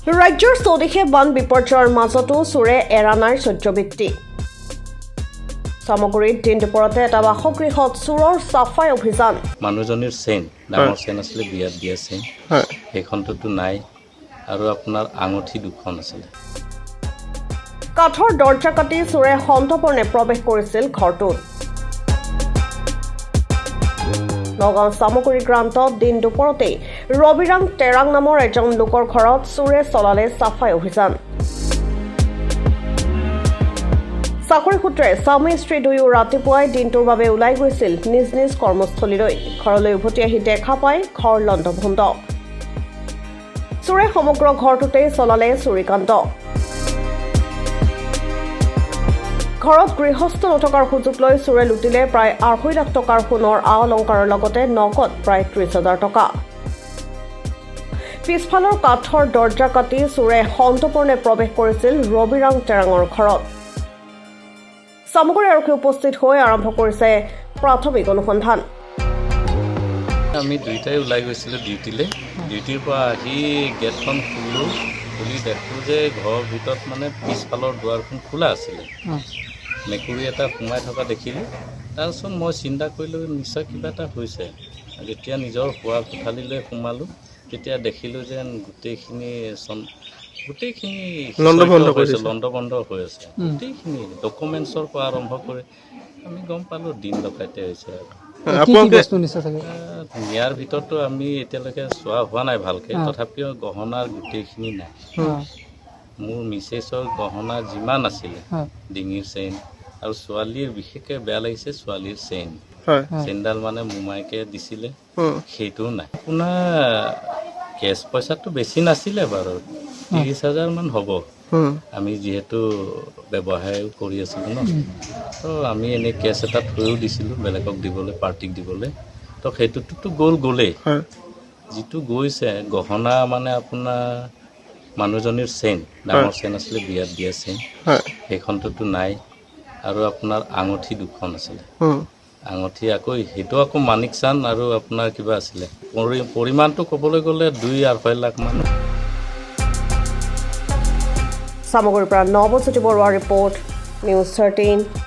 ৰাজ্যৰ চৌদিশে বান বিপৰ্যয়ৰ মাজতো চোৰে এৰা নাই চৰ্যবৃত্তি সামগ্ৰীত দিন দুপৰতে এটা বাসগৃহত চোৰৰ চাফাই অভিযান মানুহজনীৰ চেইন ডাঙৰ চেইন আছিলে বিয়াত দিয়া চেইন সেইখনটো নাই আৰু আপোনাৰ আঙুঠি দুখন আছিলে কাঠৰ দৰ্জা কাটি চোৰে সন্তপৰ্ণে প্ৰৱেশ কৰিছিল ঘৰটোত নগাঁও সামগ্ৰী গ্ৰান্তত দিন দুপৰতে ৰবিৰাং টেৰাং নামৰ এজন লোকৰ ঘৰত চোৰে চলালে চাফাই অভিযান চাকৰি সূত্ৰে স্বামী স্ত্ৰী দুয়ো ৰাতিপুৱাই দিনটোৰ বাবে ওলাই গৈছিল নিজ নিজ কৰ্মস্থলীলৈ ঘৰলৈ উভতি আহি দেখা পায় ঘৰ লণ্ডভণ্ড চোৰে সমগ্ৰ ঘৰটোতে চলালে চুৰিকাণ্ড ঘৰত গৃহস্থ নথকাৰ সুযোগ লৈ চোৰে লুটিলে প্ৰায় 2.5 লাখ টকাৰ সোণৰ আ অলংকাৰৰ লগতে নগদ প্ৰায় 30,000 টকা পিছফালৰ কাঠৰ দৰ্জা কাটি চোৰে সন্তপৰ্ণে প্ৰৱেশ কৰিছিল ৰবিৰাং টেৰাঙৰ ঘৰত সামগ্ৰী আৰক্ষী উপস্থিত হৈ আৰম্ভ কৰিছে প্ৰাথমিক অনুসন্ধান আমি দুইটাই ওলাই গৈছিলোঁ ডিউটিৰ পৰা আহি গেটখন খুলি দেখোঁ যে ঘৰৰ ভিতৰত মানে পিছফালৰ দুৱাৰখন খোলা আছিলে মেকুৰী এটা সোমাই থকা দেখিলোঁ তাৰপিছত মই চিন্তা কৰিলোঁ নিশ্চয় কিবা এটা হৈছে যেতিয়া নিজৰ শোৱা কোঠালিলৈ সোমালোঁ তেতিয়া দেখিলোঁ যে গোটেইখিনি লণ্ডভণ্ড হৈ আছে গোটেইখিনি ডকুমেণ্টছৰ পৰা আৰম্ভ কৰি আমি গম পালোঁ দিন ডকাইতে হৈছে নিয়াৰ ভিতৰতো আমি এতিয়ালৈকে চোৱা হোৱা নাই ভালকৈ তথাপিও গহনাৰ গোটেইখিনি নাই মোৰ মিছেছৰ গহনা যিমান আছিলে ডিঙিৰ চেইন আৰু ছোৱালীৰ বিশেষকৈ বেয়া লাগিছে ছোৱালীৰ চেইনডাল মানে মোমাইকে দিছিলে সেইটোও নাই আপোনাৰ কেছ পইচাটো বেছি নাছিলে বাৰু 30,000 মান হ'ব আমি যিহেতু ব্যৱসায় কৰি আছিলোঁ ন তো আমি এনেই কেছ এটা থৈও দিছিলোঁ বেলেগক দিবলৈ পাৰ্টিক দিবলৈ তো সেইটোতো গ'লেই যিটো গৈছে গহনা মানে আপোনাৰ মানুহজনীৰ চেইন ডাঙৰ চেইন আছিলে বিয়াত দিয়া চেইন সেইখনটো নাই আৰু আপোনাৰ আঙুঠি দুখন আছিলে আঙুঠি সেইটো মানিক চান আৰু আপোনাৰ কিবা আছিলে পৰিমাণটো ক'বলৈ গ'লে 2.5 লাখ মান সামগ্ৰীৰ পৰা নৱজ্যোতি বৰুৱাৰ ৰিপৰ্ট নিউজ 13